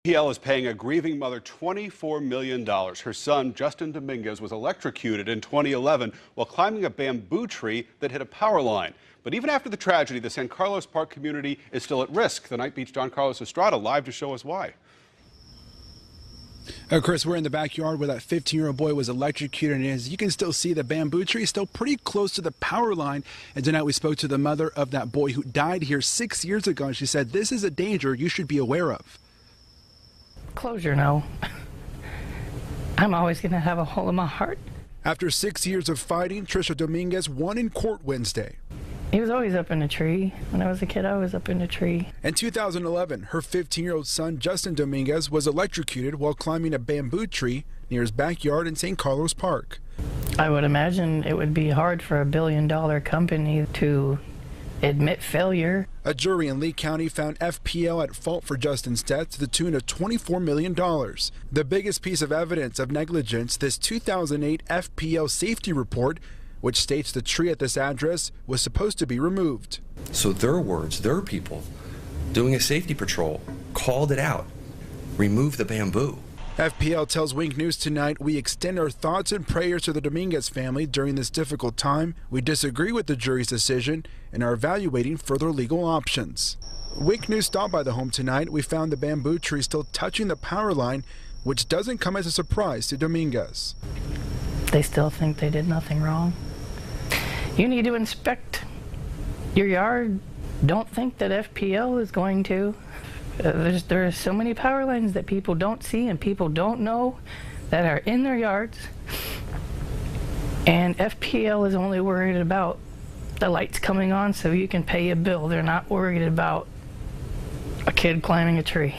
PL is paying a grieving mother $24 million. Her son, Justin Dominguez, was electrocuted in 2011 while climbing a bamboo tree that hit a power line. But even after the tragedy, the San Carlos Park community is still at risk. The Nightbeat's John Carlos Estrada live to show us why. Chris, we're in the backyard where that 15-year-old boy was electrocuted, and as you can still see, the bamboo tree is still pretty close to the power line. And tonight we spoke to the mother of that boy who died here 6 years ago, and she said this is a danger you should be aware of. Closure, no. I'm always going to have a hole in my heart. After 6 years of fighting, Trisha Dominguez won in court Wednesday. He was always up in a tree. When I was a kid, I was up in a tree. In 2011, her 15-year-old son, Justin Dominguez, was electrocuted while climbing a bamboo tree near his backyard in San Carlos Park. I would imagine it would be hard for a billion-dollar company to admit failure. A jury in Lee County found FPL at fault for Justin's death to the tune of $24 million. The biggest piece of evidence of negligence, this 2008 FPL safety report, which states the tree at this address was supposed to be removed. So their words, their people, doing a safety patrol, called it out. Remove the bamboo. FPL tells Wink News tonight, we extend our thoughts and prayers to the Dominguez family during this difficult time. We disagree with the jury's decision and are evaluating further legal options. Wink News stopped by the home tonight. We found the bamboo tree still touching the power line, which doesn't come as a surprise to Dominguez. They still think they did nothing wrong. You need to inspect your yard. Don't think that FPL is going to. There are so many power lines that people don't see and people don't know that are in their yards. And FPL is only worried about the lights coming on so you can pay a bill. They're not worried about a kid climbing a tree.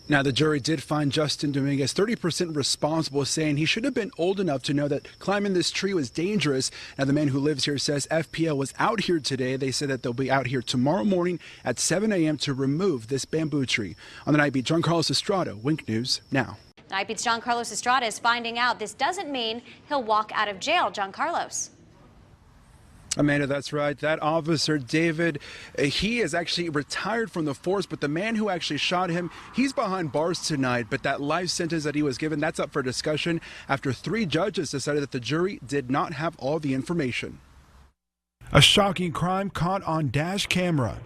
Now, the jury did find Justin Dominguez 30% responsible, saying he should have been old enough to know that climbing this tree was dangerous. Now, the man who lives here says FPL was out here today. They said that they'll be out here tomorrow morning at 7 a.m. to remove this bamboo tree. On the Nightbeat, John Carlos Estrada, Wink News Now. Nightbeat's John Carlos Estrada is finding out this doesn't mean he'll walk out of jail. John Carlos. Amanda, that's right. That officer, David, he is actually retired from the force, but the man who actually shot him, he's behind bars tonight. But that life sentence that he was given, that's up for discussion after 3 judges decided that the jury did not have all the information. A shocking crime caught on dash camera.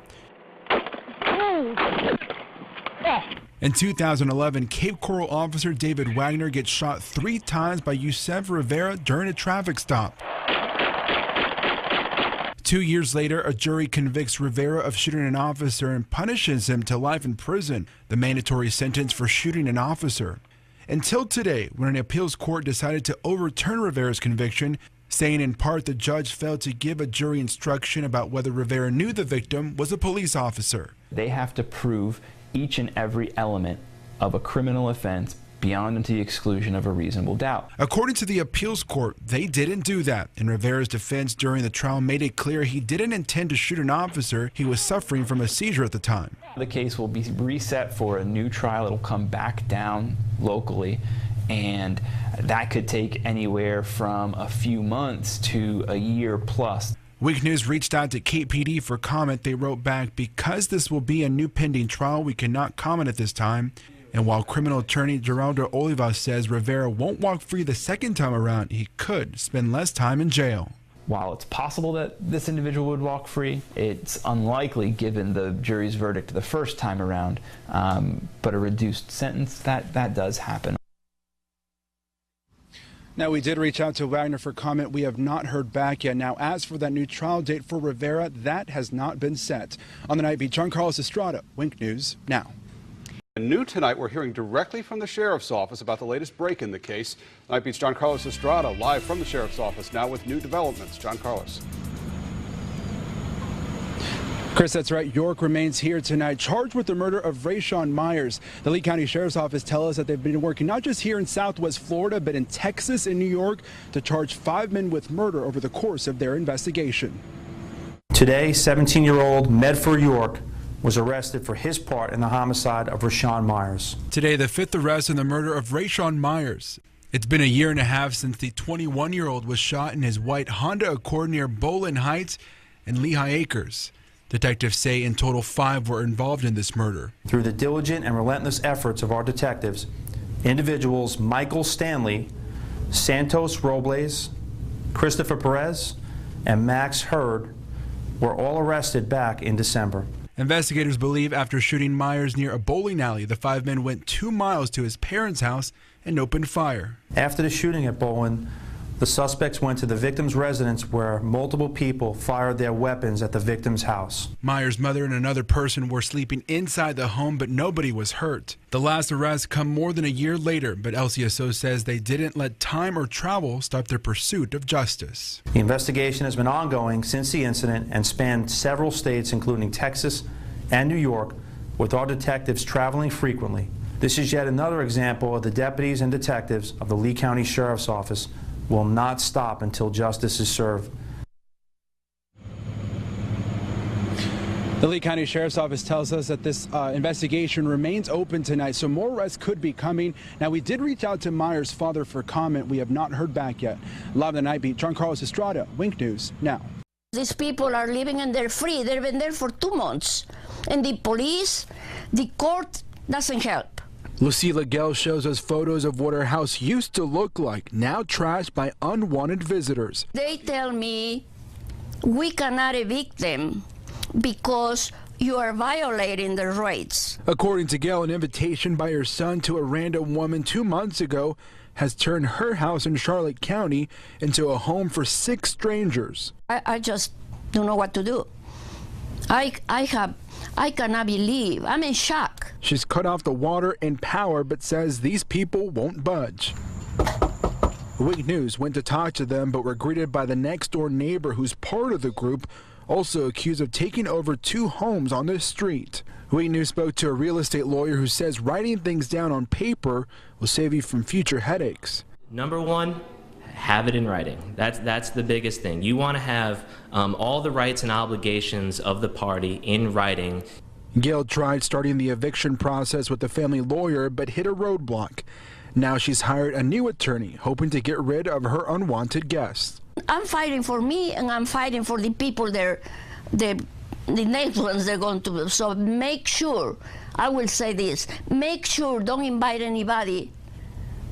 In 2011, Cape Coral officer David Wagner gets shot 3 times by Yusef Rivera during a traffic stop. 2 years later, a jury convicts Rivera of shooting an officer and punishes him to life in prison, the mandatory sentence for shooting an officer. Until today, when an appeals court decided to overturn Rivera's conviction, saying in part the judge failed to give a jury instruction about whether Rivera knew the victim was a police officer. They have to prove each and every element of a criminal offense beyond and to the exclusion of a reasonable doubt. According to the appeals court, they didn't do that, and Rivera's defense during the trial made it clear he didn't intend to shoot an officer. He was suffering from a seizure at the time. The case will be reset for a new trial. It'll come back down locally, and that could take anywhere from a few months to a year plus. Wink News reached out to KPD for comment. They wrote back, because this will be a new pending trial, we cannot comment at this time. And while criminal attorney Geraldo Oliva says Rivera won't walk free the second time around, he could spend less time in jail. While it's possible that this individual would walk free, it's unlikely given the jury's verdict the first time around, but a reduced sentence, that does happen. Now, we did reach out to Wagner for comment. We have not heard back yet. Now, as for that new trial date for Rivera, that has not been set. On the Nightbeat, John Carlos Estrada, Wink News Now. And new tonight, we're hearing directly from the sheriff's office about the latest break in the case. Nightbeat's John Carlos Estrada live from the sheriff's office now with new developments. John Carlos. Chris, that's right. York remains here tonight, charged with the murder of Rayshawn Myers. The Lee County Sheriff's Office tells us that they've been working not just here in Southwest Florida, but in Texas and New York to charge 5 men with murder over the course of their investigation. Today, 17-year-old Medford York was arrested for his part in the homicide of Rayshawn Myers. Today, the 5th arrest in the murder of Rayshawn Myers. It's been a year and a half since the 21-year-old was shot in his white Honda Accord near Boland Heights and Lehigh Acres. Detectives say in total 5 were involved in this murder. Through the diligent and relentless efforts of our detectives, individuals Michael Stanley, Santos Robles, Christopher Perez, and Max Hurd were all arrested back in December. Investigators believe after shooting Myers near a bowling alley, the 5 men went 2 miles to his parents' house and opened fire. After the shooting at Bowen, the suspects went to the victim's residence where multiple people fired their weapons at the victim's house. Myers' mother and another person were sleeping inside the home, but nobody was hurt. The last arrests come more than a year later, but LCSO says they didn't let time or travel stop their pursuit of justice. The investigation has been ongoing since the incident and spanned several states, including Texas and New York, with our detectives traveling frequently. This is yet another example of the deputies and detectives of the Lee County Sheriff's Office will not stop until justice is served. The Lee County Sheriff's Office tells us that this investigation remains open tonight, so more arrests could be coming. Now, we did reach out to Myers' father for comment. We have not heard back yet. Live on the Nightbeat, Giancarlo Estrada, Wink News now. These people are living and they're free. They've been there for 2 months. And the police, the court doesn't help. Lucila Gell shows us photos of what her house used to look like, now trashed by unwanted visitors. They tell me we cannot evict them because you are violating their rights. According to Gell, an invitation by her son to a random woman 2 months ago has turned her house in Charlotte County into a home for 6 strangers. I just don't know what to do. I cannot believe. I'm in shock. She's cut off the water and power, but says these people won't budge. Wink News went to talk to them, but were greeted by the next-door neighbor who's part of the group, also accused of taking over 2 homes on the street. Wink News spoke to a real estate lawyer who says writing things down on paper will save you from future headaches. Number 1, have it in writing. That's the biggest thing. You want to have all the rights and obligations of the party in writing. Gail tried starting the eviction process with the family lawyer, but hit a roadblock. Now she's hired a new attorney, hoping to get rid of her unwanted guests. I'm fighting for me, and I'm fighting for the people there, the next ones they're going to. So make sure, I will say this, make sure don't invite anybody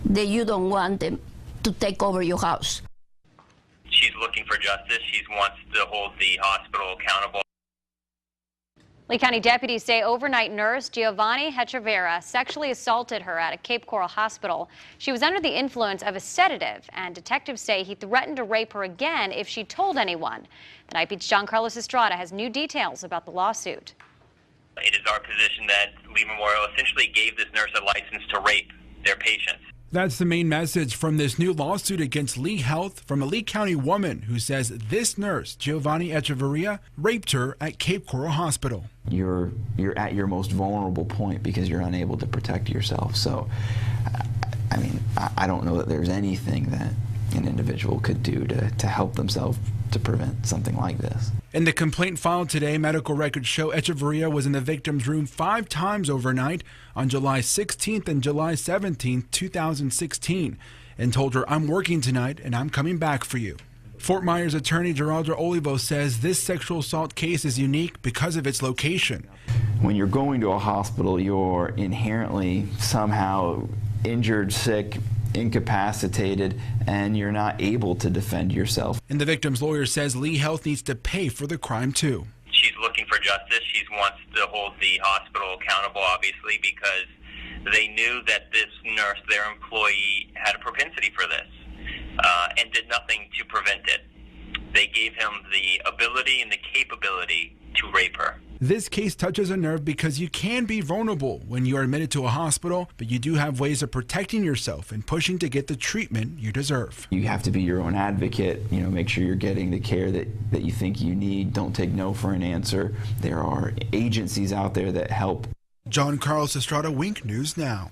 that you don't want them to take over your house. She's looking for justice. She wants to hold the hospital accountable. Lee County deputies say overnight nurse Giovanni Hechervera sexually assaulted her at a Cape Coral hospital. She was under the influence of a sedative, and detectives say he threatened to rape her again if she told anyone. The Nightbeat's Giancarlo Estrada has new details about the lawsuit. It is our position that Lee Memorial essentially gave this nurse a license to rape their patients. That's the main message from this new lawsuit against Lee Health from a Lee County woman who says this nurse, Giovanni Echeverria, raped her at Cape Coral Hospital. You're at your most vulnerable point because you're unable to protect yourself. So, I mean, I don't know that there's anything that an individual could do to help themselves to prevent something like this. In the complaint filed today, medical records show Echeverria was in the victim's room 5 times overnight on July 16th and July 17th, 2016, and told her, "I'm working tonight and I'm coming back for you." Fort Myers attorney Geraldo Olivo says this sexual assault case is unique because of its location. When you're going to a hospital, you're inherently somehow injured, sick, incapacitated, and you're not able to defend yourself. And the victim's lawyer says Lee Health needs to pay for the crime too. She's looking for justice. She wants to hold the hospital accountable, obviously, because they knew that this nurse, their employee, had a propensity for this and did nothing to prevent it. They gave him the ability and the capability to rape her. This case touches a nerve because you can be vulnerable when you are admitted to a hospital, but you do have ways of protecting yourself and pushing to get the treatment you deserve. You have to be your own advocate, make sure you're getting the care that you think you need. Don't take no for an answer. There are agencies out there that help. Giancarlo Estrada, Wink News Now.